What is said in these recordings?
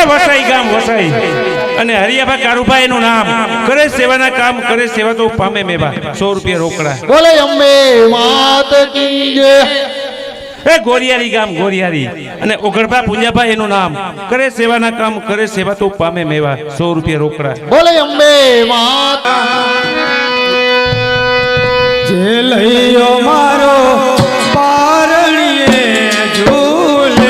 વસાઈ ગામ વસાઈ અને હરિયાભા કારુભાઈ નું નામ કરે સેવાના કામ કરે સેવા તો પામે મેવા 100 રૂપિયા રોકડા બોલે અંબે માત કી જય ગોરિયારી ગામ ગોરિયારી અને ઓગણભા પુંજાભાઈ એનું નામ કરે સેવાના કામ કરે સેવા તો પામે મેવા 100 રૂપિયા રોકડા બોલે અંબે માત જે લઈયો મારો પારણીએ ઝૂલે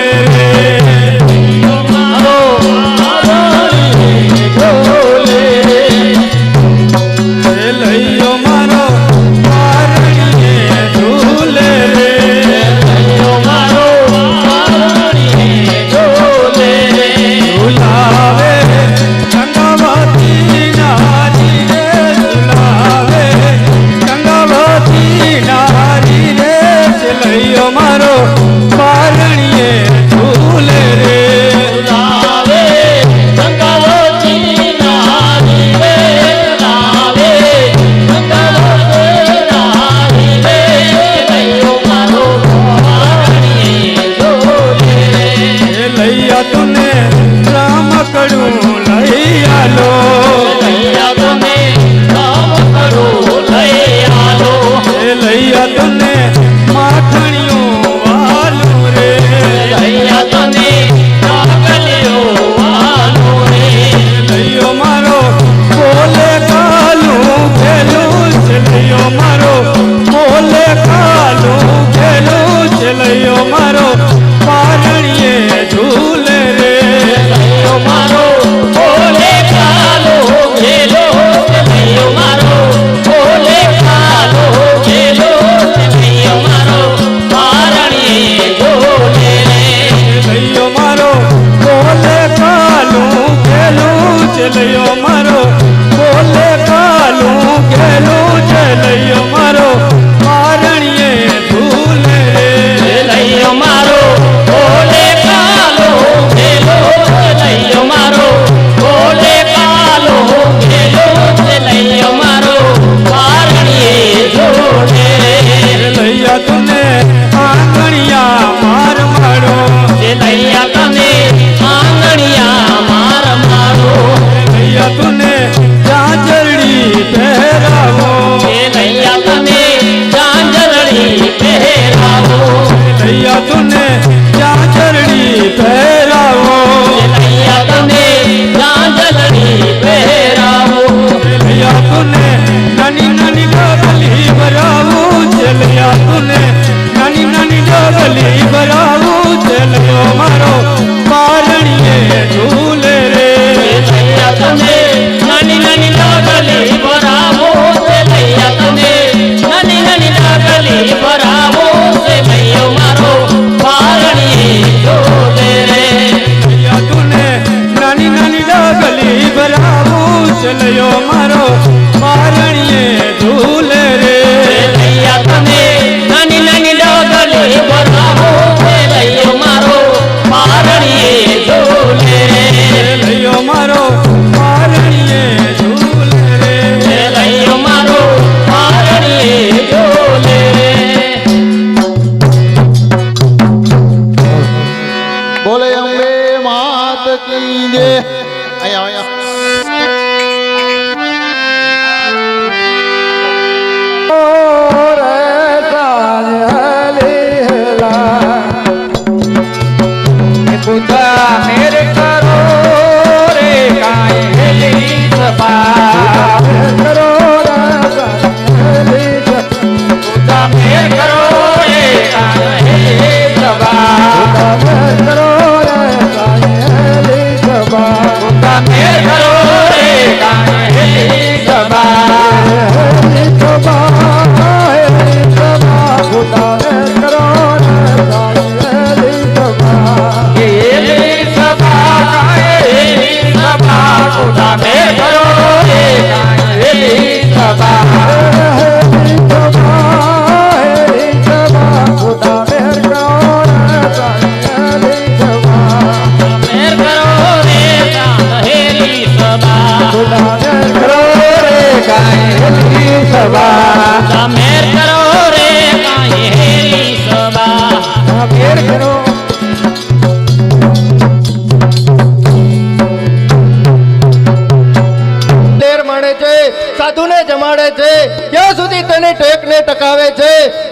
ભરાવો છે ભાઈઓ મારો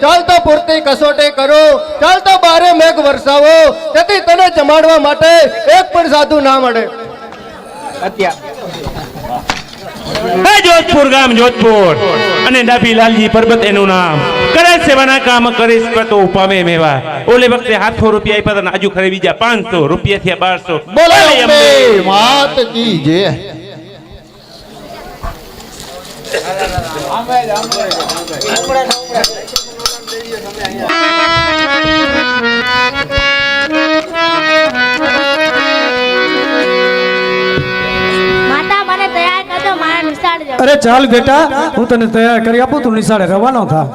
ચાલતો પૂરતી કસોટી કરો, ચાલતો બારે મેઘ વરસાવો, તેથી તને જમાડવા માટે એક પણ સાધુ ના મળે. હે જોધપુર ગામ જોધપુર અને ડાભીલાલજી પર્વત એનું નામ. કરે સેવાના કામ કરે તો પામે મેવા. ઓલે વખતે 700 રૂપિયા આપ્યા હતા, આજુ ખરે બીજા 500 રૂપિયા થયા 1200. બોલો બોલે અંબે અંબે. માત કી જય. માતા મને તૈયાર કરજો, મારા નિશાળ જાવ. અરે ચાલ બેટા, હું તને તૈયાર કરી આપું, તું નિશાળે રવાનો થા.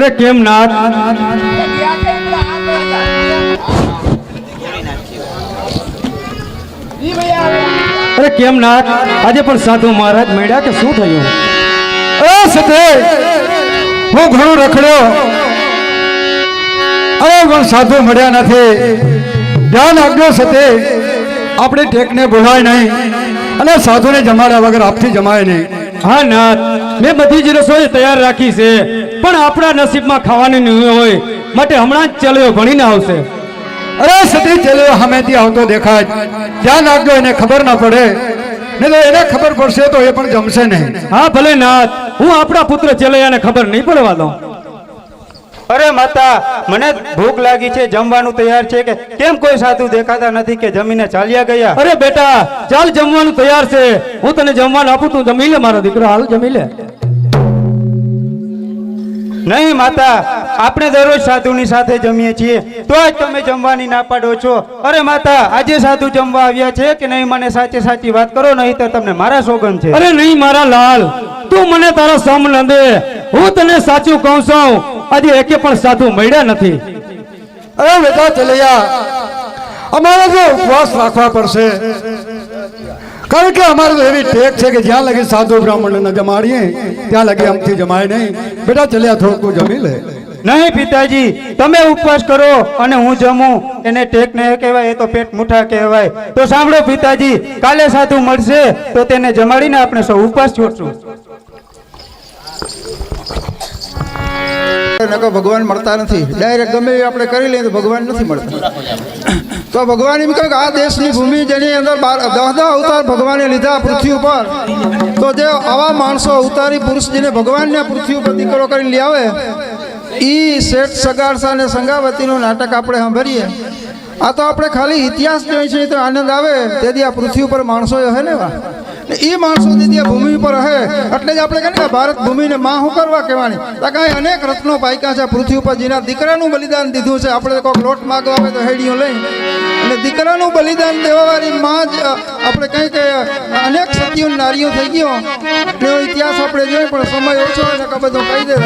અરે કેમ નાથ? અરે કેમ નાથ, આજે પણ સાધુ મહારાજ મળ્યા કે શું થયું? સતે હું ઘણો રખડ્યો, અરે પણ સાધુ મળ્યા નથી. ધ્યાન આપજો સતે, આપણે ટેકને બોલાય નહીં અને સાધુને જમાડ્યા વગર આપથી જમાય નહીં. હા નાથ, મેં બધી જ રસોઈ તૈયાર રાખી છે, પણ આપણા નસીબમાં ખાવાની નહીં હોય, માટે હમણાં જ ચાલ્યો ભણીને આવશે. અરે સતી ચલ્યો સામેથી આવતો દેખાય, ધ્યાન રાખજો એને ખબર ના પડે, નહીં તો એને ખબર પડશે તો એ પણ જમશે નહીં. હા ભલે નાથ, હું આપણા પુત્ર ચેલૈયાને ખબર નહીં પડવા દઉં. અરે માતા, મને ભૂખ લાગી છે, જમવાનું તૈયાર છે કે કેમ? કોઈ સાધુ દેખાતા નથી કે જમીને ચાલ્યા ગયા? અરે બેટા ચાલ, જમવાનું તૈયાર છે, હું તને જમવાનું આપું, તું જમી લે મારો દીકરો, હાલ જમી લે. નહીં માતા, આપણે દરરોજ સાધુની સાથે જમીએ છીએ, તો જ તમે જમવાની ના પાડો છો. અરે માતા, આજે સાધુ જમવા આવ્યા છે કે નહીં? મને સાચે સાચી વાત કરો, નહીં તો તમને મારા સોગન છે. અરે નહીં મારા લાલ, તું મને તારો સમ ન દે, હું તને સાચું કહું છું, આજે એકે પણ સાધુ મળ્યા નથી. અરે બેટા ચલૈયા, અમારે તો ઉપવાસ રાખવા પડશે, કારણ કે અમારે તો એવી ટેક છે કે જ્યાં લગી સાધુ બ્રાહ્મણને જમાડીએ ત્યાં લગી આમથી જમાય નહીં. બેટા ચલ્યા, થોડુંક જમી લે. નહીં પિતાજી, તમે ઉપવાસ કરો અને હું જમું, એને ટેક ન કહેવાય, એ તો પેટ મુઠા કહેવાય. તો સાંભળો પિતાજી, કાલે સાધુ મળશે તો તેને જમાડીને આપણે સૌ ઉપવાસ છોડશું. નકર ભગવાન મળતા નથી. ડાયરેક્ટ ગમે એ આપણે કરી લઈએ તો ભગવાન નથી મળતા. તો ભગવાન એમ કહે કે આ દેશની ભૂમિ જેની અંદર 10 અવતાર ભગવાને લીધા પૃથ્વી ઉપર, તો જે આવા માણસો અવતારી પુરુષજીને ભગવાનને પૃથ્વી ઉપર દીકરો કરીને લઈ આવે, ઈ શેઠ સગારસા અને સંગાવતીનું નાટક આપણે સાંભળીએ. આ તો આપણે ખાલી ઇતિહાસ જોઈએ છીએ તો આનંદ આવે. તેથી આ પૃથ્વી ઉપર માણસો હે ને એવા, એ માણસો તેથી આ ભૂમિ ઉપર રહે, એટલે જ આપણે કહીએ કે ભારત ભૂમિને માં શું કરવા કહેવાની? તો કાંઈ અનેક રત્નો પાક્યા છે પૃથ્વી ઉપર, જેના દીકરાનું બલિદાન દીધું છે. આપણે કોઈક લોટ માગવા આવે તો હેડીઓ લઈ અને દીકરાનું બલિદાન દેવાવાળી માં જ આપણે કંઈ કે અનેક સતીઓ નારીઓ થઈ ગયો. એનો ઇતિહાસ આપણે જોઈએ, પણ સમય ઓછો હોય ને બધું કહી દે.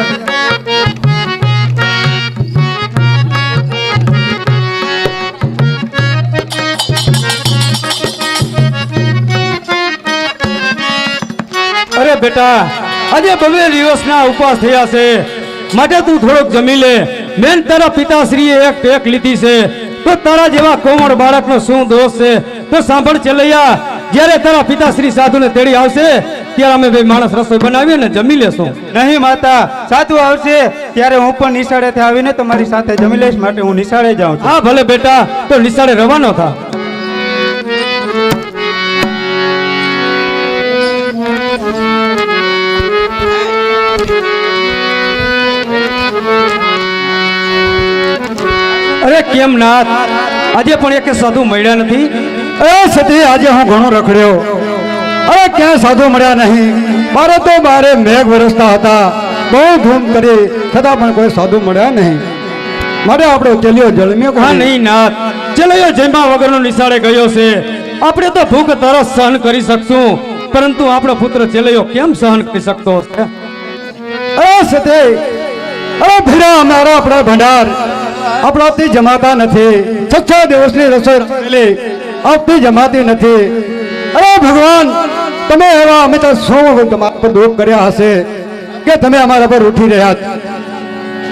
અરે બેટા, આજે 2 દિવસના ઉપવાસ થયા છે, માટે તું થોડોક જમી લે. મેં તારા પિતાશ્રીએ એક ટેક લીધી છે, તો તારા જેવા કોમળ બાળકનો શું દોષ છે? તો સાંભળ ચલૈયા, જ્યારે તારા પિતાશ્રી સાધુને તેડી આવશે ત્યારે અમે બે માણસ રસોઈ બનાવીએ ને જમી લેશું. નહીં માતા, સાધુ આવશે ત્યારે હું પણ નિશાળેથી આવીને તમારી સાથે જમી લઈશ, માટે હું નિશાળે જાઉં છું. હા ભલે બેટા, તો નિશાળે રવાનો થા. અરે કેમ નાથ, આજે પણ એક સાધુ મળ્યા નથી? એ સતી, આજે હું ઘણો રખડ્યો, અરે ક્યાં સાધુ મળ્યા નહીં. મારે તો બારે મેઘ વરસતા હતા, બહુ ધૂમ કરી, છતાં પણ કોઈ સાધુ મળ્યા નહીં. માટે આપણે ચલ્યો જળમ્યો. હા નહીં નાથ, ચલૈયો જમ્યા વગરનો નિશાળે ગયો છે. આપણે તો ભૂખ તરસ સહન કરી શકશું, પરંતુ આપણો પુત્ર ચલૈયો કેમ સહન કરી શકતો હશે? અરે સતી, અરે ભીડા, અમારા આપણા ભંડાર આપણાથી જમાતા નથી. 6 દિવસની રસોઈ રાખેલી, આવતી જમાતી નથી. અરે ભગવાન, તમે એવા અમે તો શું તમારા પર દુઃખ કર્યા હશે કે તમે અમારા પર ઉઠી રહ્યા છો?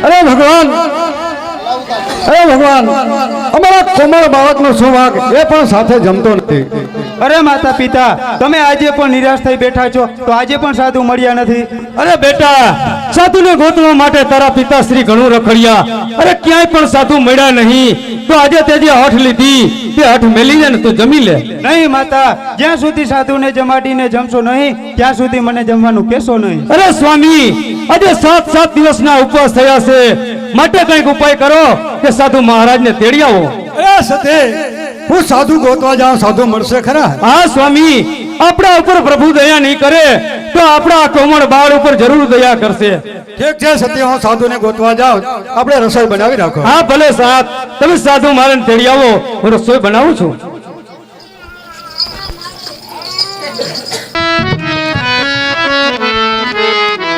અરે ભગવાન, અમારા કોમળ બાળકનો શું વાંક એ પણ સાથે જમતો નથી. અરે માતા પિતા, તમે આજે પણ નિરાશ થઈ બેઠા છો તો આજે પણ સાધુ મળ્યા નથી. અરે બેટા, સાધુને ગોતવા માટે તારા પિતાશ્રી ઘણું રખડ્યા. અરે ક્યાંય પણ સાધુ મળ્યા નહીં. તો આજે તે જે હઠ લીધી તે હઠ મેલી જાય ને તો જમી લે. નહીં માતા, જ્યાં સુધી સાધુને જમાડીને જમશો નહીં ત્યાં સુધી મને જમવાનું કહેશો નહીં. અરે સ્વામી, આજે 7 દિવસના ઉપવાસ થયા છે, માટે કંઈક ઉપાય કરો કે સાધુ મહારાજને તેડી આવો. અરે સતે, હું સાધુ ગોતવા જાઉં, સાધુ મળશે ખરા? હા સ્વામી, આપણા ઉપર પ્રભુ દયા નહીં કરે તો આપણા કોમળ બાળ ઉપર જરૂર દયા કરશે. ઠીક છે સત્ય, હું સાધુને ગોતવા જાઉં, આપણે રસોઈ બનાવી રાખો. હા ભલે સાહેબ, તમે સાધુ મહારાજને તેડી આવો, હું રસોઈ બનાવું છું.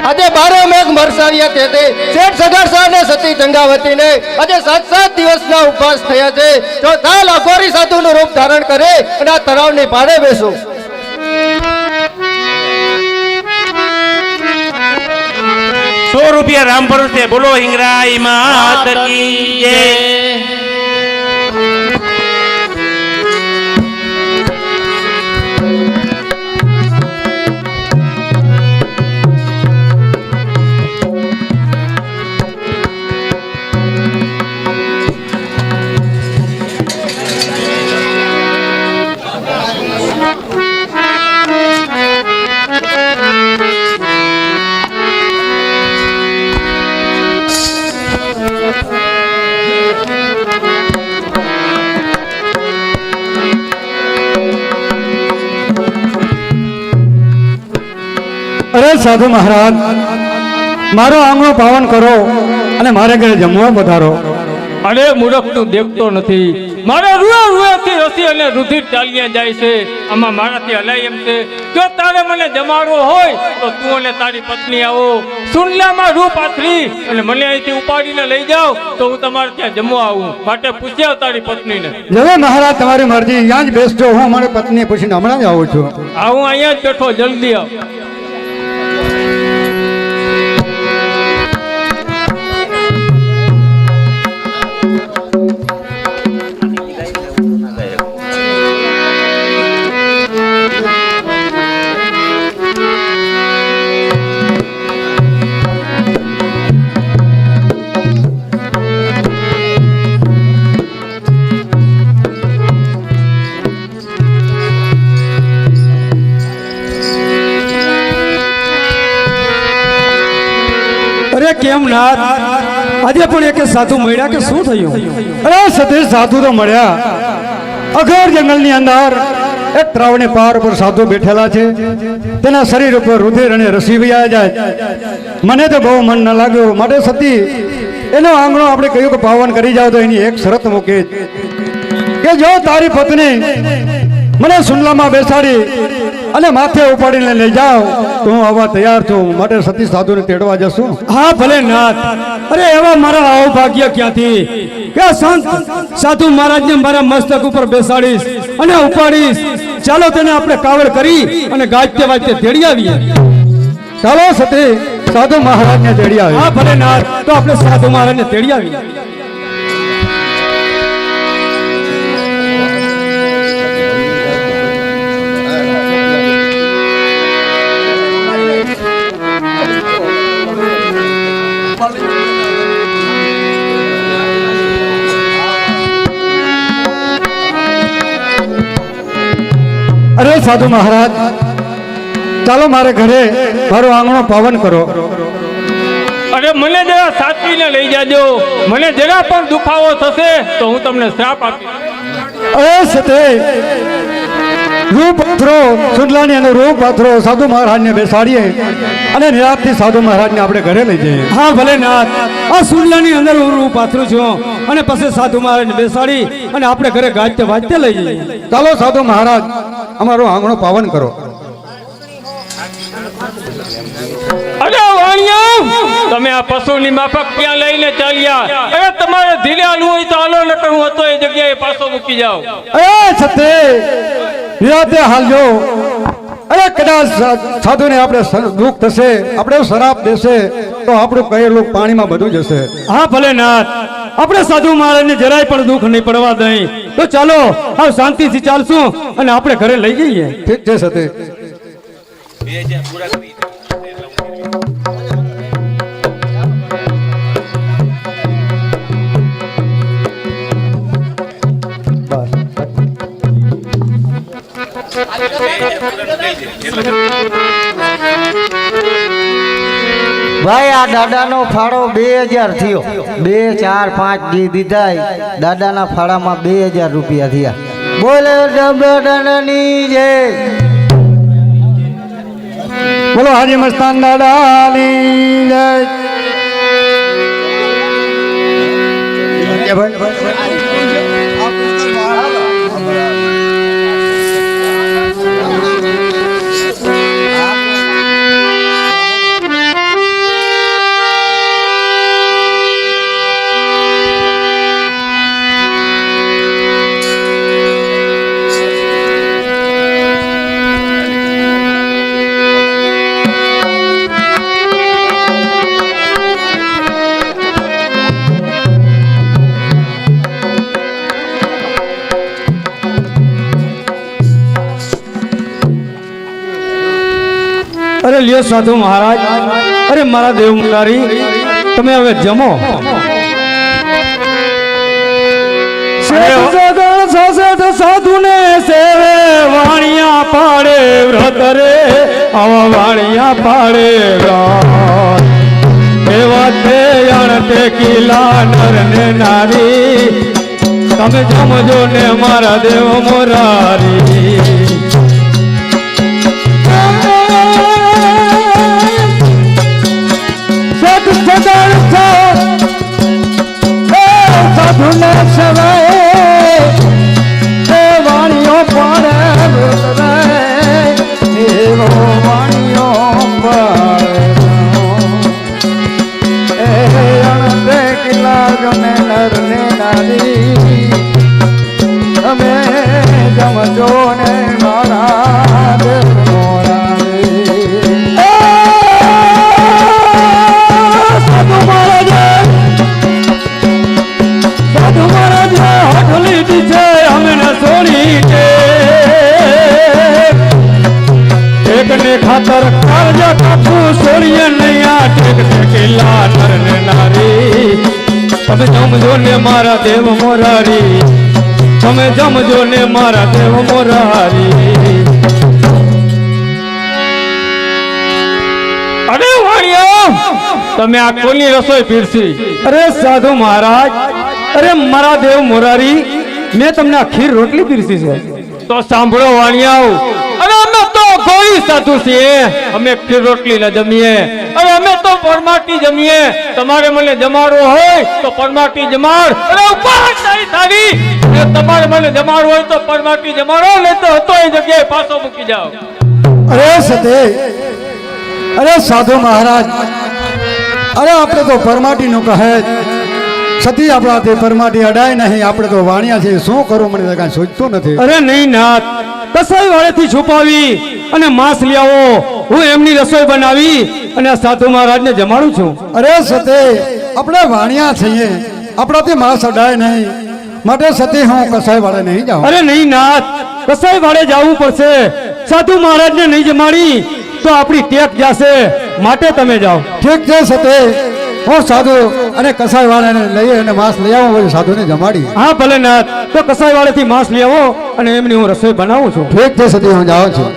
આજે 12 મેઘ વરસાવ્યા તે શેઠ સગારસા ને સતી ગંગાવતી ને આજે 7 દિવસના ઉપવાસ થયા છે. જો ચાલ અઘોરી સાધુનું રૂપ ધારણ કરે અને આ તળાવની પાળે બેસો. ₹100 રામ ભરોસે. બોલો હિંગરાઈ માત કી જય. અરે સાધુ મહારાજ, મારો આંગણો પાવન કરો અને મારે ઘરે જમવા પધારો. અરે મૂર્ખ, તું દેખતો નથી, મારે રૂએથી રસી અને રુધિર ચાલ્યા જાય છે. આમાં મારાથી હલાય એમ છે. જો તારે મને જમાડવો હોય તો તું અને તારી પત્ની આવો, સુનલામાં રૂ પાથરી અને મને અહીંથી ઉપાડીને લઈ જાઓ તો હું તમારે ત્યાં જમવા આવું. માટે પૂછ્યા તારી પત્નીને. જવે મહારાજ, તમારી મરજી, ત્યાં જ બેસજો, હું મારી પત્ની પૂછીને હમણાં જ આવું છું. હા, હું અહીંયા જ બેઠો, જલ્દી આવ. અરે કેમ નાથ, આજે પણ એક સાધુ મળ્યા કે શું થયું? અરે સતીશ, સાધુ તો મળ્યા. અઘોર જંગલની અંદર એક તળાવની પાર પર સાધુ બેઠેલા છે. તેના શરીર ઉપર રુધિર અને રસી વહ્યા જાય. મને તો બહુ મન ન લાગ્યું, માટે સતી એનો આંગણો આપણે કહ્યું કે પાવન કરી જાવ તો એની એક શરત મૂકી કે જો તારી પત્ની મને સુનલામાં બેસાડી અને માથે ઉપાડીને લઈ જાઓ તો હું આવવા તૈયાર છું. માટે સતી સાધુને તેડવા જશું. હા ભલે નાથ. અરે એવા મારા અવભાગ્ય ક્યાંથી કે સંત સાધુ મહારાજને મારા મસ્તક ઉપર બેસાડીશ અને ઉપાડીશ. ચાલો તેને આપણે કાવડ કરી અને ગાજતે વાજતે તેડી આવીએ. ચાલો સતી સાધુ મહારાજને તેડી આવે. હા ભલે નાથ, તો આપણે સાધુ મહારાજને તેડી આવીએ. અરે સાધુ મહારાજ, ચાલો મારે ઘરે મારો આંગણો પાવન કરો. અરે મને જરા સાચવીને લઈ જાજો. મને જરા પણ દુખાવો થશે તો હું તમને શ્રાપ આપીશ. અરે સતે, રૂ પાથરો, સુંદલાની અને રૂ પાથરો સાધુ મહારાજને બેસાડીએ અને નિરાતથી સાધુ મહારાજને આપણે ઘરે લઈ જઈએ. હા ભલે નાથ, આ સુરલાની અંદર હું પાથરું છું અને પછી સાધુ મહારાજને બેસાડી અને આપણે ઘરે ગાજતે વાજતે લઈ જઈએ. ચાલો સાધુ મહારાજ, અમારો આંગણો પાવન કરો. અરે વાહ વાણિયા તમે આ પશુની માફક ક્યાં લઈને ચાલ્યા? અરે તમારે ધીરે હાલવું હોય તો હાલો, નકર હું હતો એ જગ્યાએ પાછો મૂકી જાઓ. એ છતે નિરાતે હાલજો. અરે કદાચ સાધુને આપણે દુઃખ થશે, આપણે શરાપ દેશે તો આપણું કહેલું પાણીમાં બધું જશે. હા ભલે નાથ, આપણે સાધુ મહારાજને જરાય પણ દુઃખ નહીં પડવા દઈ. તો ચાલો હવે શાંતિથી ચાલશું અને આપણે ઘરે લઈ જઈએ. ઠીક છે સતે. ભાઈ આ દાદાનો ફાળો 2000 થયો. 2 4 5 દી દીધા. દાદાના ફાળામાં 2000 રૂપિયા થયા. બોલે દાદાની જય. બોલો હાજી મસ્તાન દાદાની જય. અરે લ્યો સાધુ મહારાજ, અરે મારા દેવ મુરારી, તમે હવે જમો. સાધુ ને સેવે વાણિયા પાડે વ્રત રે, આવા વાણિયા પાડે વ્રત. એવા તે અણતે કિલા નર ને નારી, તમે જમજો ને મારા દેવ મોરારી. સાધુને સવાય એ વાણીઓ પાડે એવો વાણીઓ પાડે એ અણતે કિલા જને નર ને નારી, તમે જમજો ને મારા દેવ મોરારી. સાધુ મહારાજ, સાધુ મહારાજ હોટલી દીધે અમે ન છોડી કે એકને ખાતર કાળજા કાપું છોડીએ નહીં આ ટેક ટેકેલા નર ને નારી. તમે જમજો ને મારા દેવ મોરારી, તમે જમજો ને મારા દેવ મોરારી. અરે વાણિયા, તમે આ કોની રસોઈ પીરસી? અરે સાધુ મહારાજ, અરે મારા દેવ મોરારી, મેં તમને આ ખીર રોટલી પીરસી છે. તો સાંભળો વાણિયાઓ, અરે અમે તો ગોળી સાધુ છીએ, અમે ખીર રોટલી ન જમીએ. અરે અમે તો પરમાટી જમીએ. તમારે મને જમાડવો હોય તો પરમાટી જમાડ. અરે ઉપાસ નહીં થાવી. તમારે મને જમાડવું હોય તો પરમાટી જમાડો, નહીં તો હતો એ જગ્યાએ પાછો મૂકી જાઓ. અરે સતે, અરે સાધુ મહારાજ, અરે આપણે તો પરમાટી નું કહે સતી, આપણા તે પરમાટી અડાય નહીં. આપણે તો વાણિયા છે, શું કરું મને કાંઈ સોચતું નથી. અરે નહીં નાથ, કસાઈ વાળેથી છુપાવી અને માંસ લઈ આવો. હું એમની રસોઈ બનાવી અને આ સાધુ મહારાજને જમાડું છું. અરે સતે, આપણે વાણિયા છીએ, આપણાથી માંસ અડાય નહીં, માટે સતી હું કસાઈ વાળે નહીં જાઉં. અરે નહીં નાથ, કસાઈ વાળે જવું પડશે. સાધુ મહારાજને નહીં જમાડી તો આપણી ટેક જશે, માટે તમે જાઓ. ઠીક છે સતે, હું સાધુ અને કસાઈ વાળાને લઈ અને માંસ લઈ આવું, પછી સાધુને જમાડી. હા ભલે નાથ, તો કસાઈ વાળેથી માંસ લઈ આવો અને એમની હું રસોઈ બનાવું છું. ઠીક છે સતી, હું જાઉં છું.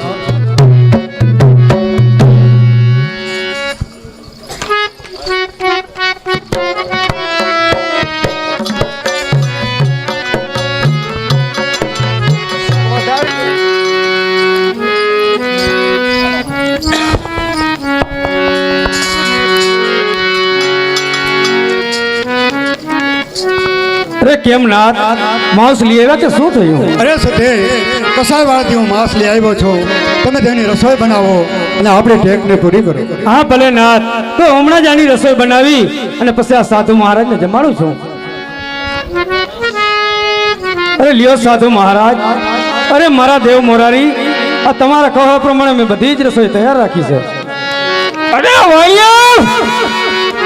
અરે કેમ નાથ, માંસ લઈ આવ્યા કે શું થયું? અરે સતે, કસાઈ વાળાથી હું માંસ લઈ આવ્યો છું. તમે તેની રસોઈ બનાવો અને આપણી ટેકને પૂરી કરો. હા ભલે નાથ, તો હમણાં જ આની રસોઈ બનાવી અને પછી આ સાધુ મહારાજને જમાડું છું. અરે લ્યો સાધુ મહારાજ, અરે મારા દેવ મોરારી, આ તમારા કહો પ્રમાણે મેં બધી જ રસોઈ તૈયાર રાખી છે. અરે વાણિયા,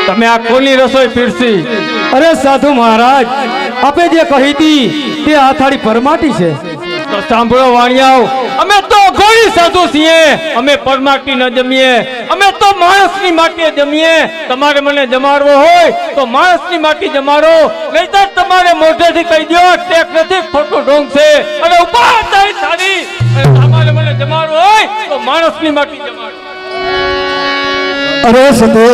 તમે આ કોની રસોઈ પીરસી? અરે સાધુ મહારાજ, આપે જે કહી હતી તે આ થાળી પરમાટી છે. તો સાંભળો વાણિયાઓ, અમે તો ગોળી સાધુ છીએ, અમે પરમાટી ન જમીએ, અમે તો માણસની માટીએ જમીએ. તમારે મને જમાડવો હોય તો માણસની માટી જમાડો, નહીંતર તમારે મોઢેથી કહી દો ટેક નથી, ખોટું ઢોંગ છે અને ઉભા થાય સારી. અને તમારે મને જમાડવો હોય તો માણસની માટી જમાડો. અરે સતે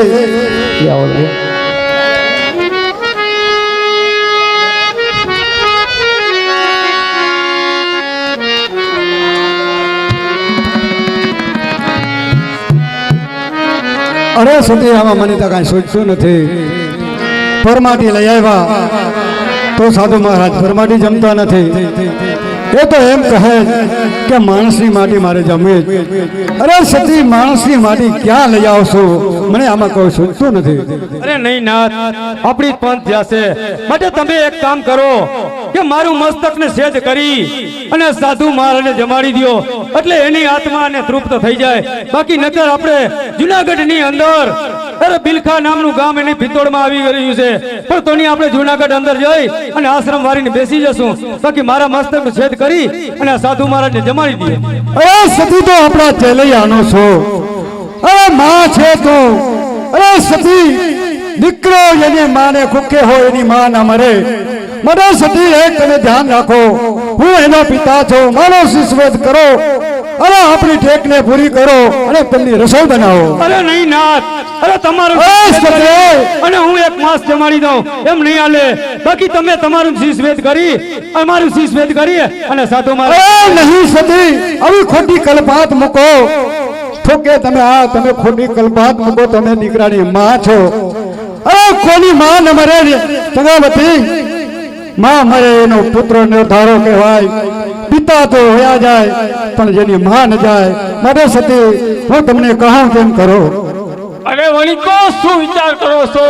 અરે સતી, આમાં મને તો કાંઈ સોચતું નથી. પરમાટી લઈ આવ્યા તો સાધુ મહારાજ પરમાટી જમતા નથી. એ તો એમ કહે કે માણસની માટી મારે જમવી જ. અરે સતી, માણસની માટી ક્યાં લઈ આવશો? મને આમાં કોઈ સોચતું નથી. અરે નહીં નાથ, આપણી જ પંથ જશે. માટે તમે એક કામ કરો કે મારું મસ્તકને સેજ કરી અને સાધુ મહારાજને જમાડી દો, એટલે એની આત્માને તૃપ્ત થઈ જાય. બાકી નકર આપણે જુનાગઢની અંદર અરે બિલખા નામનું ગામ એની ભીતોડમાં આવી ગયું છે, પણ તોની આપણે જુનાગઢ અંદર જઈ અને આશ્રમ વાળીને બેસી જશું. બાકી મારા મસ્તકનો છેદ કરી અને આ સાધુ મહારાજને જમાડી દઈએ. અરે સતી, તો આપણા ચેલૈયાનો છો. અરે માં છે તો. અરે સતી, દીકરો એની માને કુકે હોય એની માં ના મરે. મને સતી એક તમે ધ્યાન રાખો, હું એનો પિતા છું. મારો શિષ્યવધ કરો અને આપણી ટેકને પૂરી કરો અને તેમની રસોઈ બનાવો. અરે નહીં નાથ, અરે તમારું અને હું એક માસ જમાડી દઉં એમ નહીં હાલે. બાકી તમે તમારું શીશ વેદ કરી અમારું શીશ વેદ કરી અને સાધુ મહારાજ નહીં સતી, આવી ખોટી કલ્પાત મૂકો. ઠોકે તમે તમે ખોટી કલ્પાત મૂકો. તમે દીકરાની માં છો. અરે કોની માં ન મરે ચંગાવતી, માં મરે એનો પુત્ર નિર્ધારો કહેવાય. પિતા તો હોયા જાય પણ જેની માં ન જાય. માટે સતી, હું તમને કહું કેમ કરો. અરે વણિકો, શું વિચાર કરો છો?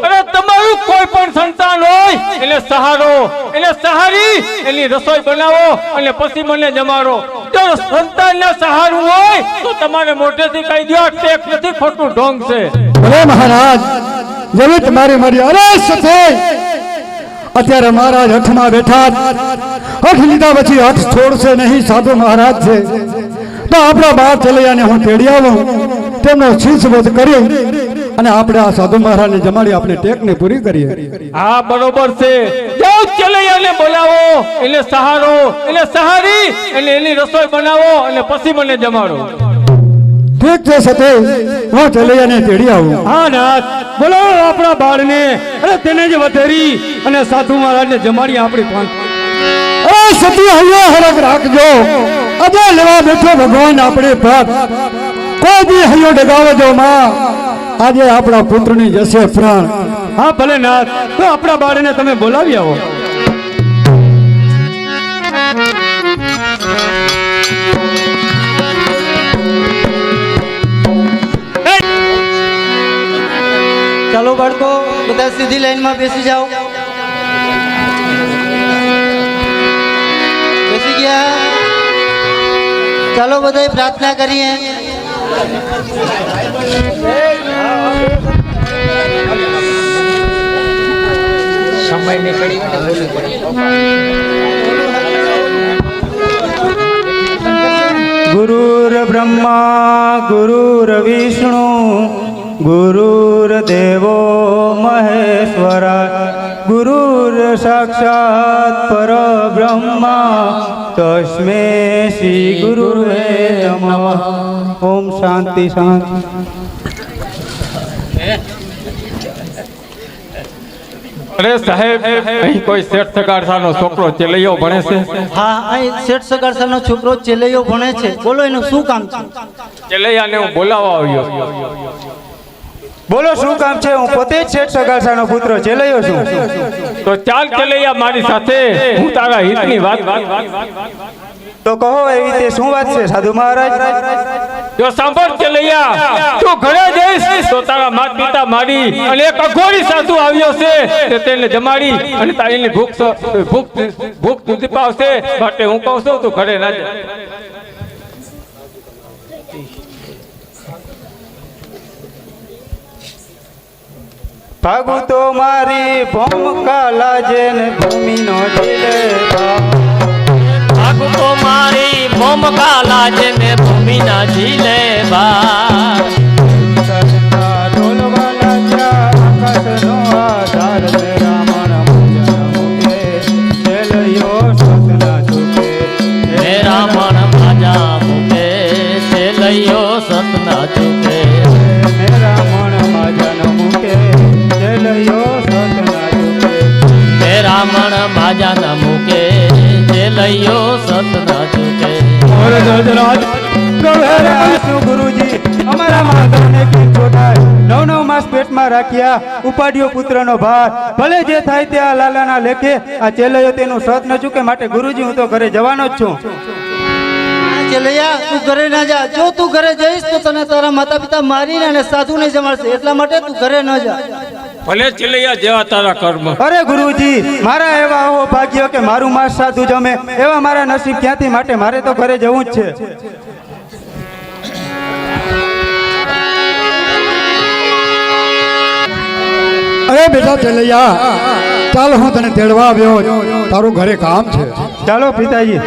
અરે તમારું કોઈ પણ સંતાન હોય એને સહારો, એને સહારી એની રસોઈ બનાવો અને પછી મને જમાડો. જો સંતાનને સહારવું હોય તો તમારે મોઢેથી કહી દો ટેક નથી, ખોટું ઢોંગ છે. ભલે મહારાજ, જેવી તમારી મારી. અરે સતી, અત્યારે મહારાજ હઠમાં બેઠા. હઠ લીધા પછી હઠ છોડશે નહીં. સાધુ મહારાજ છે તો આપણા બાર ચલૈયાને હું તેડી આવું, તેમનો શીશવધ કરી અને આપણે આ સાધુ મહારાજને જમાડી આપણે ટેકને પૂરી કરીએ. હા બરોબર છે. જાઓ ચલૈયાને બોલાવો, એને સહારો, એને સહારી અને એની રસોઈ બનાવો અને પછી મને જમાડો. ઠીક છે સતી, હું ચલૈયાને તેડી આવું. હા નાથ, બોલો આપણા બાળને અરે તેને જ વધેરી અને સાધુ મહારાજને જમાડી આપણી પંથ. એ સતી, હૈયો હરખ રાખજો. અજે લેવા બેઠો ભગવાન આપણે પર કોઈ દી હૈયો ડગાવજો માં. આજે આપણા પુત્રની જશે પ્રાણ. હા ભલે નાથ, તો આપણા બાળને તમે બોલાવી આવો. ચાલો બાળકો, બધા સીધી લાઈનમાં બેસી જાઓ. બેસી ગયા? ચાલો બધા પ્રાર્થના કરીએ. સમય નીકળી ગુરુર બ્રહ્મા ગુરુર વિષ્ણુ ગુરુર્દેવો મહેશ્વરા ગુરુર સાક્ષાત પરબ્રહ્મા તસ્મે શ્રી ગુરુવે નમઃ. ઓમ શાંતિ શાંતિ. અરે સાહેબ, અહીં કોઈ શેઠ સગાડસાનો છોકરો ચેલૈયો ભણે છે? હા, અહીં શેઠ સગાડસાનો છોકરો ચેલૈયો ભણે છે. બોલો, એનું શું કામ છે? ચેલૈયાને હું બોલાવવા આવ્યો. બોલો શું કામ છે? હું પોતે જ શેઠ સગાડસાનો પુત્ર ચેલૈયો છું. તો ચાલ ચેલૈયા મારી સાથે, હું તારા હિતની વાત. તો કહો એવી રીતે શું વાત છે સાધુ મહારાજ? જો સાંભળ ચલૈયા, તું ઘરે જઈશ તો તારા માતા પિતા મારી અને એક અઘોરી સાધુ આવ્યો છે તે તેને જમાડી અને તારી ભૂખ સુધી પાવશે. માટે હું કહું છું તું ઘરે ના જા. ભાગું તો મારી ભૂમકા લાજે ને ભૂમિનો ઢીલે ભાગું તો મારી ભૂમકા લાજે ને ભૂમિના ઝીલે બા. ઢોલવા લાગ્યા આકાશનો આધાર ને રામણ ભજન મુકે ચેલયો સતના ચૂકે. હે રામણ માજા મુકે ચેલૈયો સતના ચૂકે. હે રામણ ભજન મુકે ચેલયો સતના ચૂકે. હે રામણ માજા ન મૂકે ચેલૈયો સતના ચૂકે. ગુરુજી અમારા માધવને કેમ છોડાય? 9 માસ પેટમાં રાખ્યા, ઉપાડ્યો પુત્રનો ભાર. ભલે જે થાય તે આ લાલાના લેખે. આ ચેલૈયો તેનું સત ન ચૂકે. માટે ગુરુજી હું તો ઘરે જવાનો જ છું. ચલૈયા તું ઘરે ના જા. જો તું ઘરે જઈશ તો તને તારા માતા પિતા મારીને અને સાધુને જમાડશે. એટલા માટે તું ઘરે ન જા. ભલે ચલૈયા જેવા તારા કર્મ. અરે ગુરુજી, મારા એવા હો ભાગ્ય કે મારું માસ સાધુ જમે એવા મારા નસીબ ક્યાંથી? માટે મારે તો ઘરે જવું જ છે. અરે બેટા ચલૈયા, ચાલ હું તને તેડવા આવ્યો. તારું ઘરે કામ છે. ચાલો પિતાજી.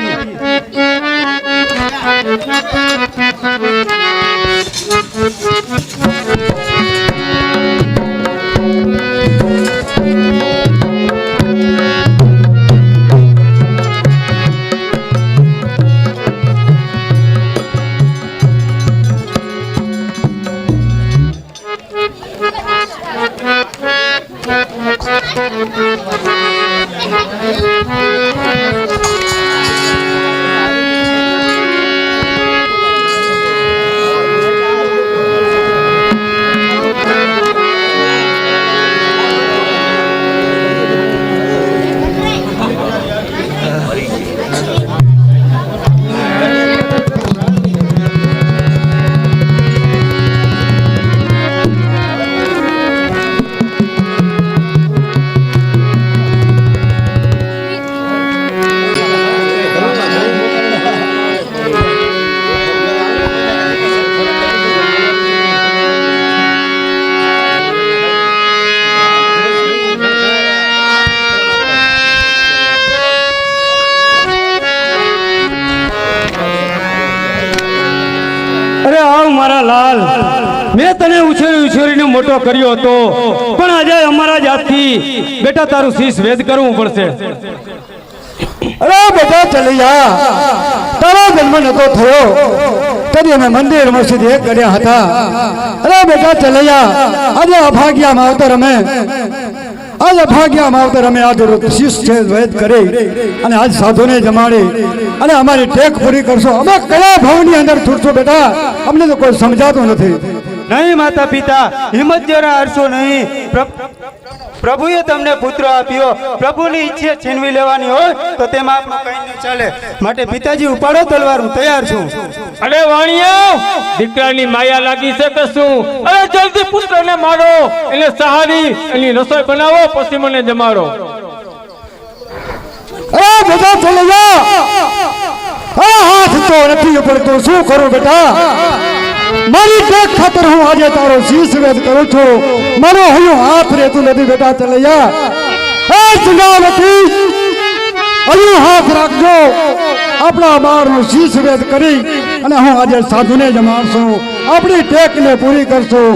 અરે આવ મારા લાલ, મેં તને ઉછેરીને મોટો કર્યો હતો, પણ આજે અમારા જાતથી બેટા તારું શીશ વેદ કરવું પડશે. અરે બેટા ચલૈયા, તારો જન્મ નતો થયો તદી અમે મંદિર મસ્જિદ એક કર્યા હતા. અરે બેટા ચલૈયા, આજે અભાગ્યા માવતર અમે આજે શીશ છે વેદ કરી અને આજ સાધુને જમાડી અને અમારી ટેક પૂરી કરશો. અમે કયા ભાવની અંદર છૂટશો બેટા? અમને તો કોઈ સમજાતું નથી. નહીં માતા પિતા, હિંમત જરા હારશો નહીં. પ્રભુએ તમને પુત્ર આપ્યો. પ્રભુની ઈચ્છા છીનવી લેવાની હોય તો તેમાં આપણું કંઈ ન ચાલે. માટે પિતાજી ઉપાડો તલવાર, હું તૈયાર છું. અરે વાણિયા, દીકરાની માયા લાગી છે કે શું? અરે જલ્દી પુત્રને મારો, એને સહારી એની રસોઈ બનાવો, પછી મને જમાડો. અરે બેટા ચલૈયા, આ હાથ તો નથી પડતો, શું કરું બેટા? મારી ટેક ખાતર હું આજે તારો શીશ વેદ કરું છું. મારો હું હાથ રહેતું નથી બેટા ચલૈયા. એ ચંગાવતી, હજુ હાથ રાખજો. આપણા બારનું શીશ વેદ કરી અને હું આજે સાધુને જમાડશું. આપણી ટેકને પૂરી કરશું.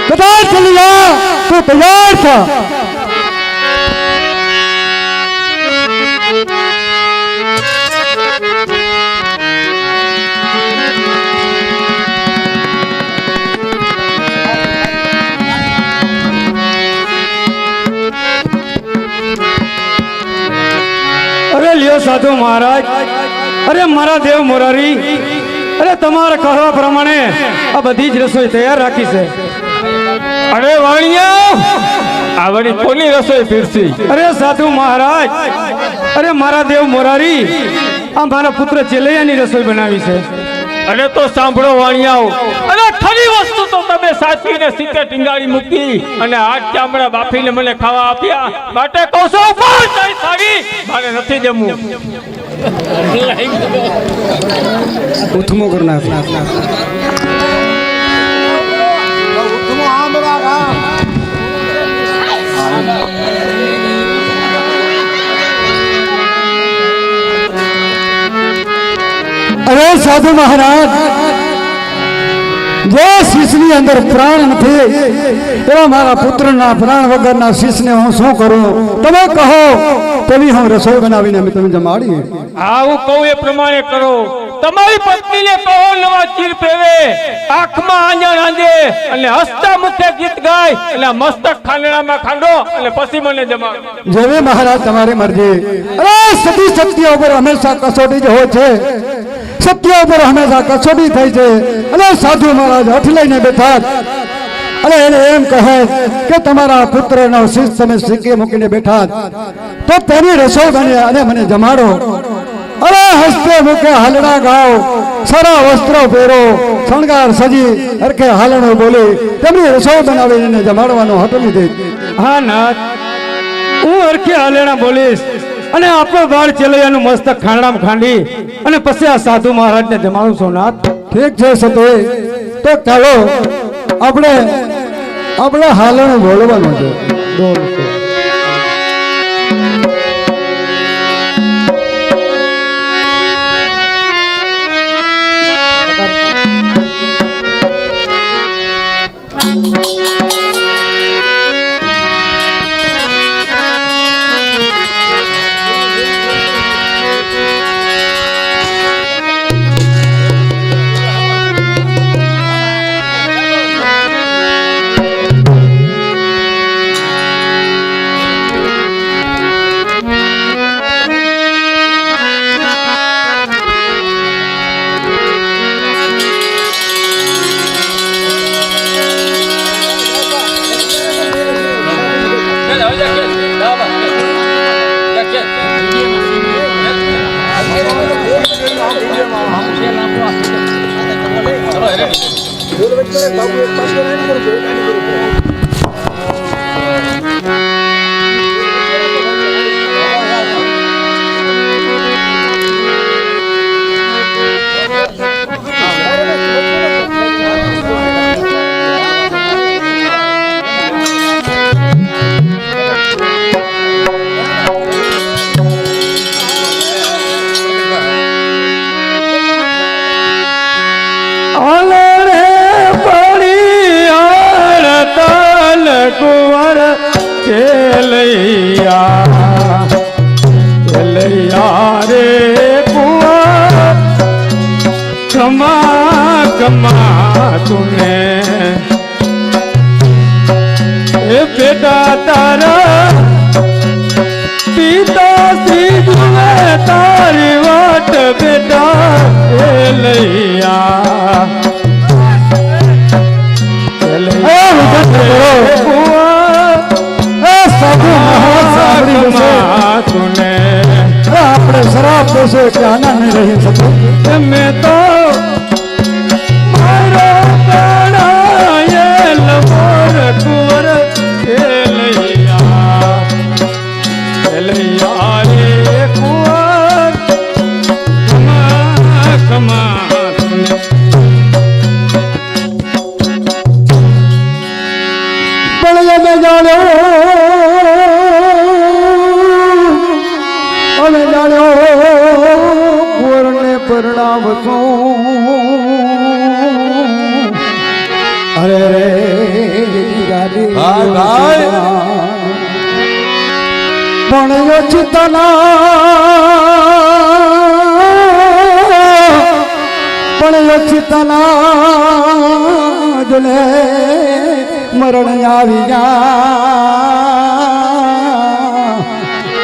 બેટા ચલૈયા, તું તૈયાર થા. અરે લ્યો સાધુ મહારાજ, અરે મારા દેવ મોરારી, અરે તમારા કહવા પ્રમાણે આ બધી જ રસોઈ તૈયાર રાખી છે. અરે વાણિયા, આ વળી કોની રસોઈ પીરસી? અરે સાધુ મહારાજ, અરે મારા દેવ મોરારી, આ મારા પુત્ર ચેલૈયાની રસોઈ બનાવી છે. અરે તો સાંભળો વાણિયાઓ, અરે ખરી વસ્તુ તો તમે સાચવીને સીતે ટીંગાળી મૂકી અને હાથ ચામડા બાફીને મને ખાવા આપ્યા. માટે કહું છું ઉપાસ નહીં થાવી, મારે નથી જમવું. ઉથમો કરના અરે સાધુ મહારાજ, જે શિષ્યની અંદર પ્રાણ નથી એવા મારા પુત્રના પ્રાણ વગરના શિષ્યને હું શું કરું? તમે કહો તેવી હું રસોઈ બનાવીને અમે તમે જમાડી. આવું કહું એ પ્રમાણે કરો. તમારી પત્નીને કહો નવા ચીર પહેરે, આંખમાં આંજણ આંજે અને હસતા મુખે ગીત ગાય એટલે મસ્તક ખાંડણામાં ખાંડો અને પછી મને જમાડો. જેવી મહારાજ તમારી મરજી. અરે સતી સત્ય ઉપર હંમેશા કસોટી જ હોય છે, સત્ય ઉપર હંમેશા કસોટી થઈ છે. અને સાધુ મહારાજ હઠ લઈને બેઠા અને એને એમ કહે કે તમારા પુત્રનો શિષ્ય તમે શીખી મૂકીને બેઠા તો તેની રસોઈ બને અને મને જમાડો. અરે હસ્તે મુખે હાલડા ગાઓ, સારા વસ્ત્રો પહેરો, શણગાર સજી હરખે હાલણો બોલી તેમની રસોઈ બનાવીને જમાડવાનો હઠ લીધી. હા નાથ, હું હરખે હાલેણા બોલીશ અને આપણો બાળ ચેલૈયાનું મસ્તક ખાંડણામાં ખાંડી અને પછી આ સાધુ મહારાજને જમાડું છું નાથ. ઠીક છે સતી, તો ચાલો આપણે હાલણું બોલવાનું છે. કુંવર ચેલૈયા, ચેલૈયા રે કુંવર કમા કમા તુને એ બેટા તારા પિતા શ્રી જુએ તારી વાટ બેટા ચેલૈયા. આપણે શરાબ દેશે કે આનંદ નહીં રહી શકે. મેં તો મારો કણાયેલ મોર કુંવર ચેલૈયા, ચેલૈયા રે કુંવર કમા કમા પણ અમે જાણ્યો કુંવરને પરણાવશું. અરે રે પણ યોચિતના જને મરણ આવી ગયા.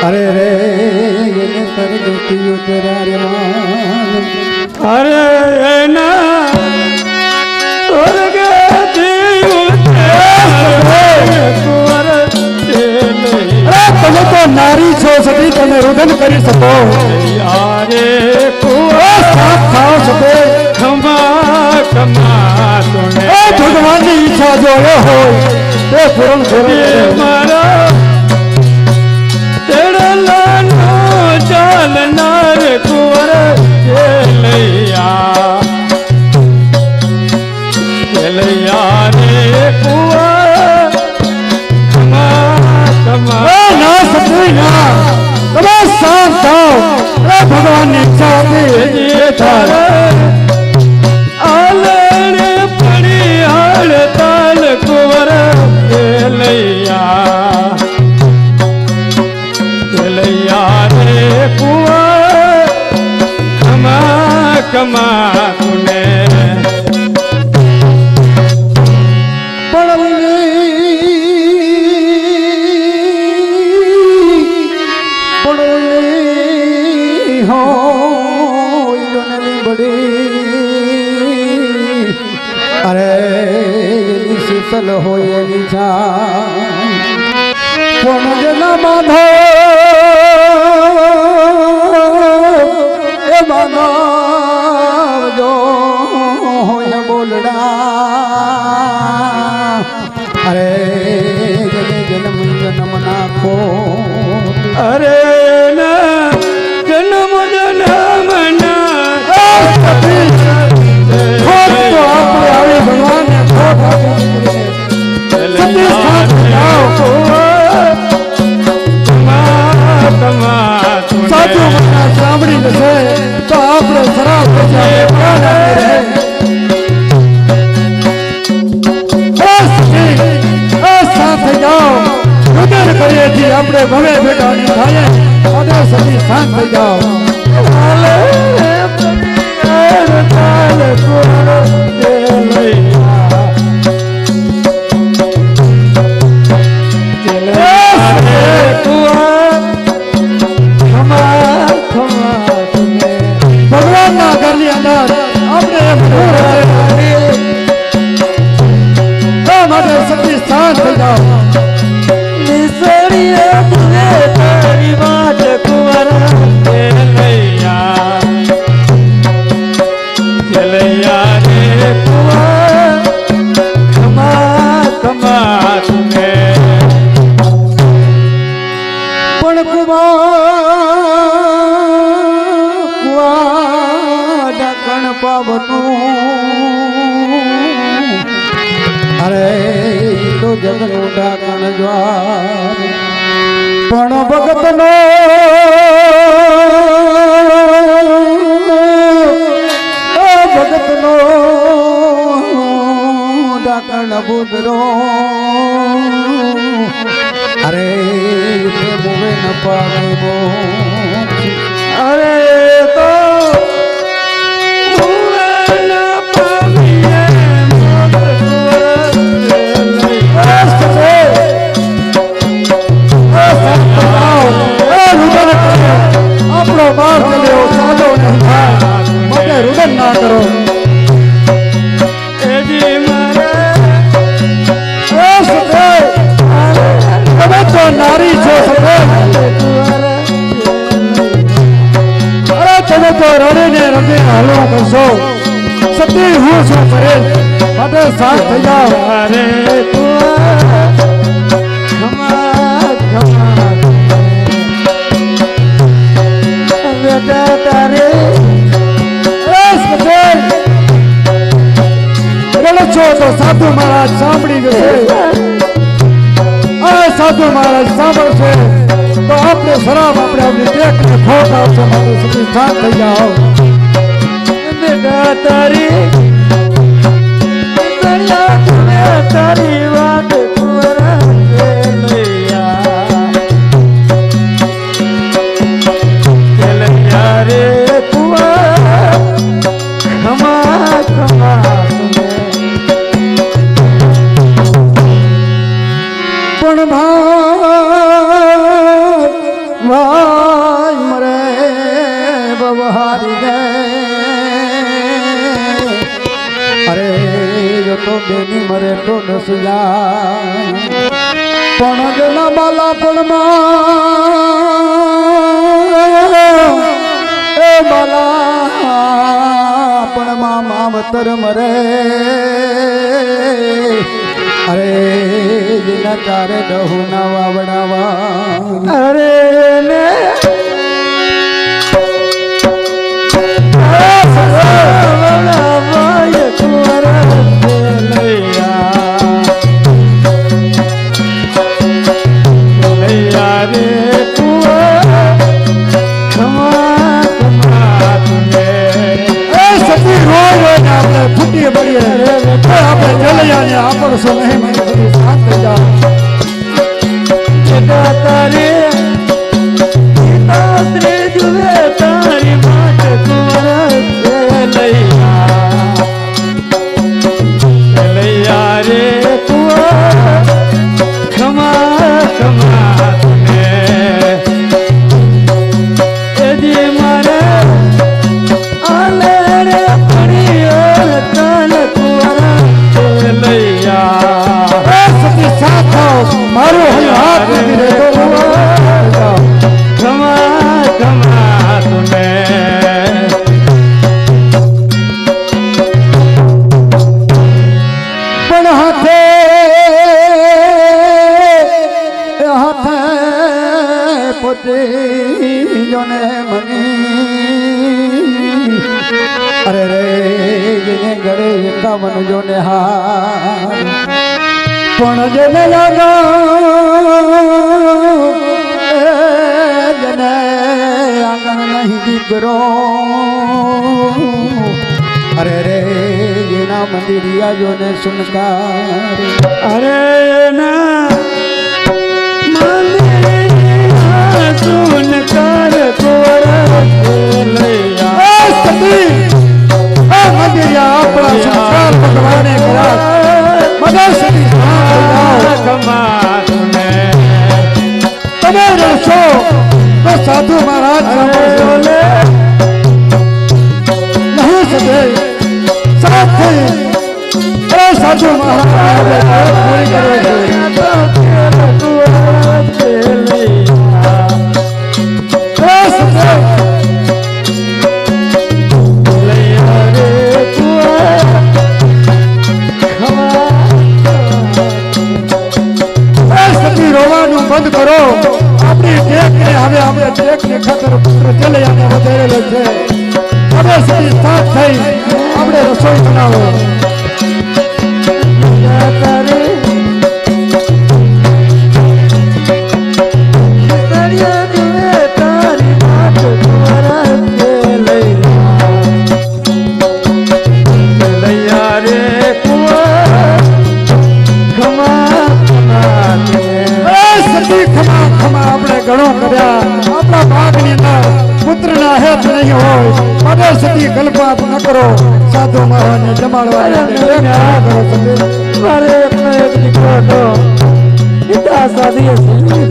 અરે રે અરે એના તમે તો નારી છો સતી, તમે રુદન કરી શકો. યાર રે કુંવર થાવ સતે ખમા ખમા તુને એ ભગવાનની ઈચ્છા જો એ હોય તે પૂરણ કરે મારા ચડલાનો ચાલનાર કુંવર ખેલૈયા ખેલૈયા રે કુંવર ખમા ખમા એ ના સતે ના તમે શાંત થાવ એ ભગવાનની ઈચ્છા હતી જે તારે આલણે પડી હડતાલ કુંવર ખેલૈયા ખેલૈયા રે કુંવર ખમા ખમા તુને અરે એની શીતલ હોય એની જાન પણ જેના બાંધો એ બાંધો હોય બોલડા અરે જેને જન્મ જન્મ નાખો અરે ના જન્મ જન્મ ના સાંભળી જશે તો આપણે શરાબ સાથે જાઓ રુદન કરીએ છીએ આપણે ભવે ભેટાની થાય અને સતી શાંત થઈ જાઓ ભગવાનના ઘરની અંદર આપણે માટે સતી શાંત થઈ જાઓ તારી વાત કુંવર ખેલૈયા ખેલૈયા રે કુંવર ખમા ખમા તુને પણ કુવા પાવનું અરે તો જગનું ડાકણ દ્વાર પણ ભગતનો ભગતનો ડાકણ બુદરો અરે મુવે ન પાવે અરે તો આપણો બાર ચલ્યો સાદો નહીં થાય માટે રુદન ના કરો તમે તો નારી છો અરે તમે તો રડીને રમીને હલવા કરશો સતી હું શું કરે માટે શાંત થઈ જાઓ અરે ખમા ખમા બેટા તારે રડો છો તો સાધુ મહારાજ સાંભળી જશે આ સાધુ મહારાજ સાંભળશે તો આપણે શરાબ આપણે આપણી ટેકને ખોટ આવશે માટે સતી શાંત થઈ જાઓ બેટા તારી તારી વાત કુંવર ખેલૈયા રે કુંવર ખમા ખમા પણ ભાઈ મરે બહારી ગયે અરે જો તો બેની મરે તો નસયા પણ જના બાલા પણ એ બાલા પણ માવતર મરે અરે જેના તારે ડહુના વાવડાવા અરે ને ફૂટી પડીએ આપણે જલયાને આપડશો નહીં મને બધી શાંત થઈ જાઓ તારે જુએ તારી માટે લૈયા રે ખમા ખમા તુને મારે આલે રે મારો હાથ નથી રહેતો ખમા ખમા તુને પણ હાથે હાથે પોતે જોને મની અરે રે જેને ઘરે એકાવન જોને હાર પણ જેને લાગો જેને આંગણ નહીં દીકરો અરે રે જેના મંદિરિયા જોને સુનકાર અરે ના મંદિરિયા સુનકાર કોરા લૈયા સતી આ મંદિરિયા આપણા સંસ્કાર ભગવાને કર્યા મદર સતી તમે રહેશો તો સાધુ મહારાજ નહીં શકે સાથે સાધુ રોવાનું બંધ કરો આપણી ટેકને હવે આપણે ટેકને ખાતર પુત્ર ચલૈયાને વધારેલો છે હવે સતી સાથ થઈ આપણે રસોઈ બનાવો ઘણો કર્યા આપણા ભાગની અંદર પુત્રના હેત નહીં હોય મને સતી કલ્પાત ન કરો સાધુ મહારાજને જમાડવા મારે એકનો એક દીકરો હતો પિતા સાધીએ સતી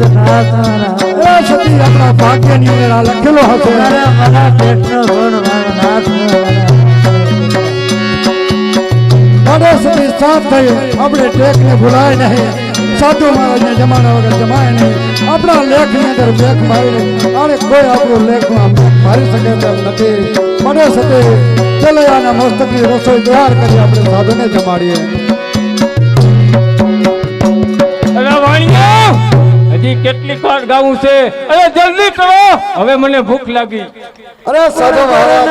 આપણા ભાગ્યની અંદર આ લખેલો હતો મારા પેટનો ઋણ નાથ મને સતી સાથ થઈ આપણે ટેકને ભૂલાય નહીં સાધુ મહારાજને જમાના વગર જમાય નહીં આપણા લેખની અંદર મેઘ મારી અને કોઈ આપણો લેખમાં મારી શકે તેમ નથી મને સાથે ચલૈયાના મસ્તકની રસોઈ તૈયાર કરી આપણે સાધુને જમાડીએ હજી કેટલીક વાર ગાવું છે અરે જલ્દી કરો હવે મને ભૂખ લાગી અરે સાધુ મહારાજ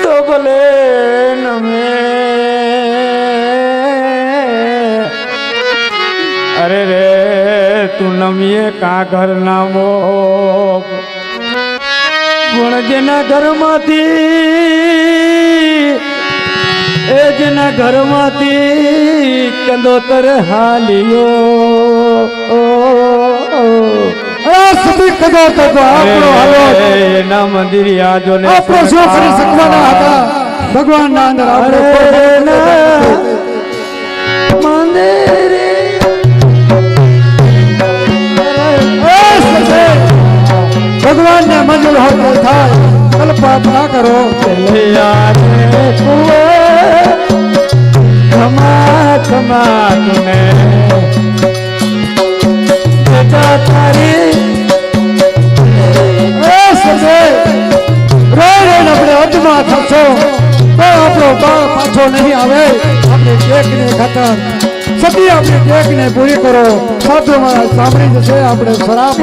તો ભલે નમે અરે રે તું નમીએ કા ઘર નામો ગુણ જેના ઘરમાંથી એ જેના ઘરમાંથી કંદોતર હાલ્યો સતી કંદોતર તો આપણો હાલો એના મંદિર યાદો ને આપણો શું કરી શકવાના હતા ભગવાનના અંદર આપણે મંદિર ભગવાન ને મંજૂર હોતો થાય કલ્પાત ના કરો ખમા ખમા તુને બેટા તારી રહીને આપણે અજમા થશો તો આપણો બાળ પાછો નહીં આવે. આપણે ટેકને ખાતર સતી આપણી ટેકને પૂરી કરો. સાધુ મહારાજ સાંભળી જશે આપણે શરાબ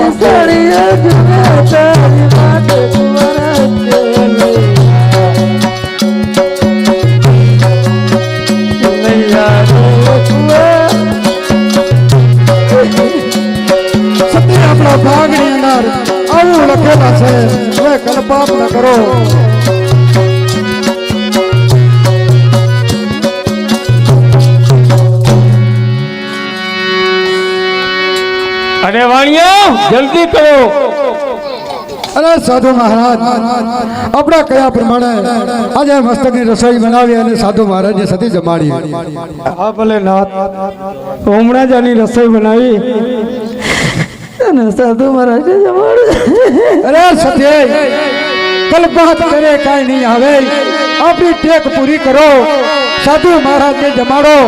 સતી આપણા ભાગની અંદર આવું લખેલા છે. હવે કલ્પાપ ન કરો. અરે વાણિયા જલ્દી કરો. અરે સાધુ મહારાજ આપણા કયા પ્રમાણે આજે મસ્તકની રસોઈ બનાવી અને સાધુ મહારાજને સતી જમાડી. હા ભલે નાથ, હમણાં જ આની રસોઈ બનાવી અને સાધુ મહારાજે જમાડ્યું. અરે સત્ય કલ્પાત કરે કાંઈ નહીં આવે. આપણી ટેક પૂરી કરો. સાધુ મહારાજને જમાડો.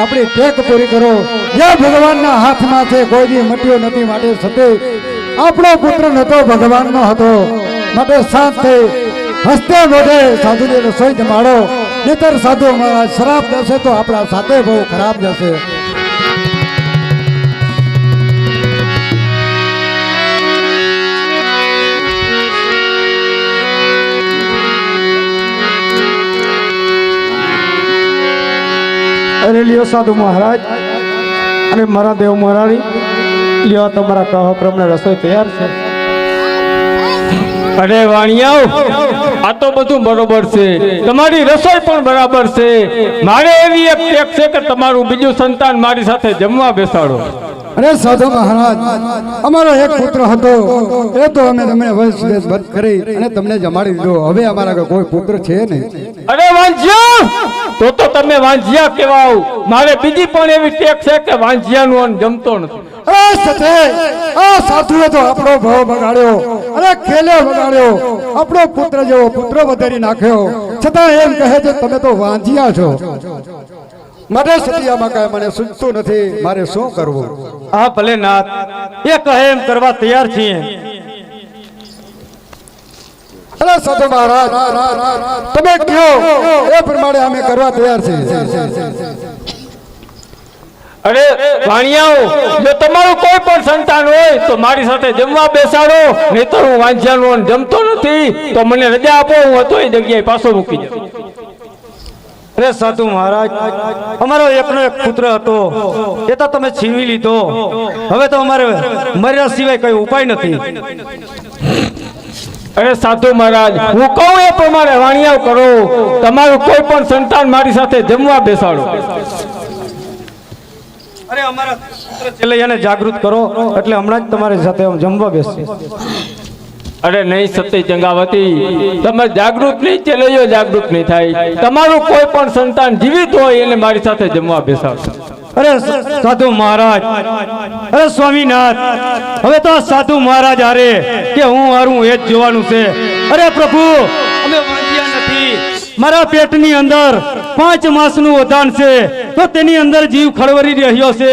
આપણી ટેક પૂરી કરો. જ્યાં ભગવાનના હાથમાં છે કોઈ દી મટ્યો નથી. માટે સતે આપણો પુત્ર નતો, ભગવાનનો હતો. માટે શાંત થઈ હસતે મોઢે સાધુને રસોઈ જમાડો. નહીતર સાધુ મહારાજ શરાબ દેશે તો આપણા સાથે બહુ ખરાબ જશે. અરે લ્યો સાધુ મહારાજ અને મારા દેવ મહારાણી, લ્યો તમારા કહો પ્રમાણે રસોઈ તૈયાર છે. અરે વાણિયાઓ આ તો બધું બરોબર છે, તમારી રસોઈ પણ બરાબર છે. મારે એવી એક ટેક છે કે તમારું બીજું સંતાન મારી સાથે જમવા બેસાડો. અરે સાધુ મહારાજ અમારો એક પુત્ર હતો. એ તો અમે તમને વંશ બંધ કરી અને તમને જમાડી દીધો. હવે અમારા કોઈ પુત્ર છે નહીં. અરે વાંજિયા તો તમે વાંજિયા કહેવાઓ. મારે બીજી પણ એવી ટેક છે કે વાંજિયાનું અન્ન જમતો નથી. અરે સતે આ સાધુએ તો આપણો ભાવ બગાડ્યો. અરે ખેલે બગાડ્યો. આપણો પુત્ર જેવો પુત્ર વધારી નાખ્યો. છતાં એમ કહે છે તમે તો વાંજિયા છો. માટે સતિયામાં કાંઈ મને સૂચતું નથી. મારે શું કરવું? હા ભલે નાથ, એ કહે એમ કરવા તૈયાર છીએ. અરે સાધુ મહારાજ તમે કહો એ પ્રમાણે અમે કરવા તૈયાર છીએ. અરે વાણિયાઓ જો તમારું કોઈ પણ સંતાન હોય તો મારી સાથે જમવા બેસાડો. નહીતર હું વાંજિયાનું અન્ન જમતો નથી. તો મને રજા આપો, હું હતો એ જગ્યાએ પાછો મૂકી જાઉં. અરે સાધુ મહારાજ અમારો એકનો એક પુત્ર હતો, એ તો તમે છીનવી લીધો. હવે તો અમારે મર્યા સિવાય કઈ ઉપાય નથી. અરે સાધુ મહારાજ હું કહું એ પ્રમાણે વાણિયાઓ કરો. તમારું કોઈ પણ સંતાન મારી સાથે જમવા બેસાડો. અરે અમારા પુત્ર ચેલૈયાને જાગૃત કરો એટલે હમણાં જ તમારી સાથે જમવા બેસશે. અરે નહીં સતી ચંગાવતી, તમે જાગૃત નહીં, ચેલૈયો જાગૃત નહીં થાય. તમારું કોઈ પણ સંતાન જીવિત હોય એને મારી સાથે જમવા બેસાડો. અરે સાધુ મહારાજ, અરે સ્વામીનાથ, હવે તો સાધુ મહારાજ હારે કે હું હારું એ જ જોવાનું છે. અરે પ્રભુ અમે વાંચ્યા નથી. મારા પેટની અંદર 5 માસનું ઓધાન છે તો તેની અંદર જીવ ખળવરી રહ્યો છે.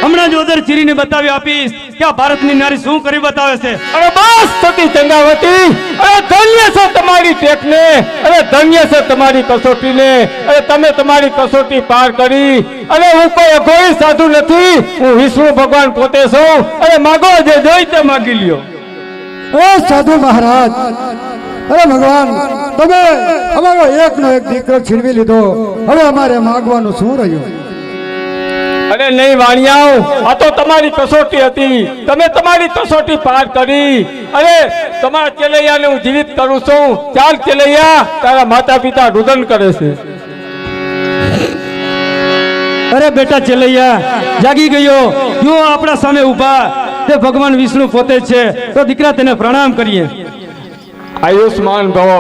હમણાં જ ઓદર ચીરીને બતાવી આપીશ કે આ ભારતની નારી શું કરી બતાવે છે. અરે બસ સતી ચંગાવતી, અરે ધન્ય છે તમારી ટેકને, અરે ધન્ય છે તમારી કસોટીને. અરે તમે તમારી કસોટી પાર કરી. અરે હું કોઈ અઘોરી સાધુ નથી, હું વિષ્ણુ ભગવાન પોતે છું. અરે માગો જે જોઈ તે માગી લ્યો. ઓ સાધુ મહારાજ, અરે ભગવાન તમે અમારો એકનો એક દીકરો છીનવી લીધો. હવે અમારે માગવાનું શું રહ્યું? અરે નહીં વાણિયાઓ, આ તો તમારી કસોટી હતી. તમે તમારી કસોટી પાર કરી. અરે તમારા ચેલૈયાને હું જીવિત કરું છું. ચાલ ચેલૈયા, તારા માતા પિતા રુદન કરે છે. અરે બેટા ચેલૈયા જાગી ગયો. જો આપણા સામે ઊભા તે ભગવાન વિષ્ણુ પોતે છે. તો દીકરા તેને પ્રણામ કરીએ. આયુષ્માન ભવ.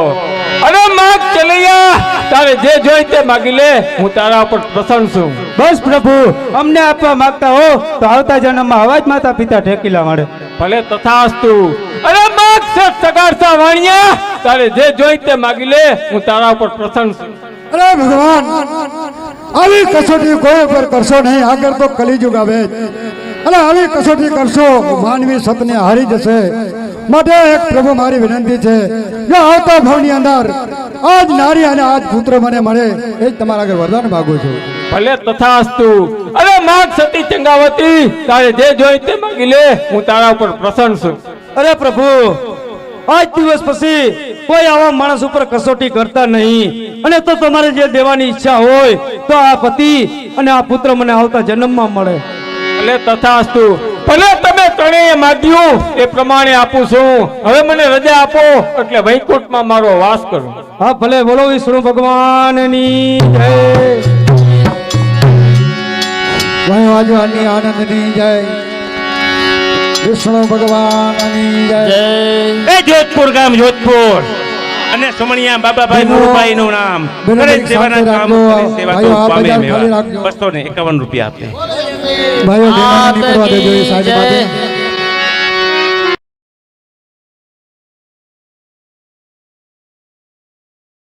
અરે માગ ચેલૈયા, તારે જે જોઈ તે માગી લે, હું તારા પર પ્રસન્ન છું. બસ પ્રભુ, અમને આપવા માંગતા હો તો આવતા જન્મમાં આવા જ માતા પિતા ઠેકીલા મળે. ભલે તથાસ્તુ. અરે માગ સગારસા વાણિયા, તારે જે જોઈ તે માગી લે, હું તારા પર પ્રસન્ન છું. અરે ભગવાન આવી કસોટી કોઈ પર કરશો નહીં. આગળ તો કલિયુગ આવે. અરે આવી કસોટી કરશો માનવી સતને હારી જશે. માટે એક પ્રભુ મારી વિનંતી છે કે આવતા ભાવની અંદર આજ નારી અને આજ પુત્ર મને મળે એ જ તમારા આગળ વરદાન માગું છું. ભલે તથાસ્તુ. અરે માગ સતી ચંગાવતી, તારે જે જોઈ તે માગી લે, હું તારા ઉપર પ્રસન્ન છું. અરે પ્રભુ, આજ દિવસ પછી કોઈ આવા માણસ ઉપર કસોટી કરતા નહીં, અને તો તમારે જે દેવાની ઈચ્છા હોય તો આ પતિ અને આ પુત્ર મને આવતા જન્મમાં મળે. ભલે તથાસ્તુ. ભલે તમે ત્રણેય માગ્યું એ પ્રમાણે આપું છું. હવે મને રજા આપો એટલે વૈકુંઠમાં મારો વાસ કરો. હા ભલે, બોલો વિષ્ણુ ભગવાનની જય. વાયુવાજવાની આનંદની જય, વિષ્ણુ ભગવાનની જય. જય એ જોધપુર ગામ જોધપુર અને સમણિયા બાબાભાઈ મુરુભાઈ નું નામ કરે સેવાના કામ કરે સેવા તો પામે મેવા. 251 રૂપિયા આપે. ભાઈઓ બહેનોને નીકળવા દેજો એ સાઈડ માટે.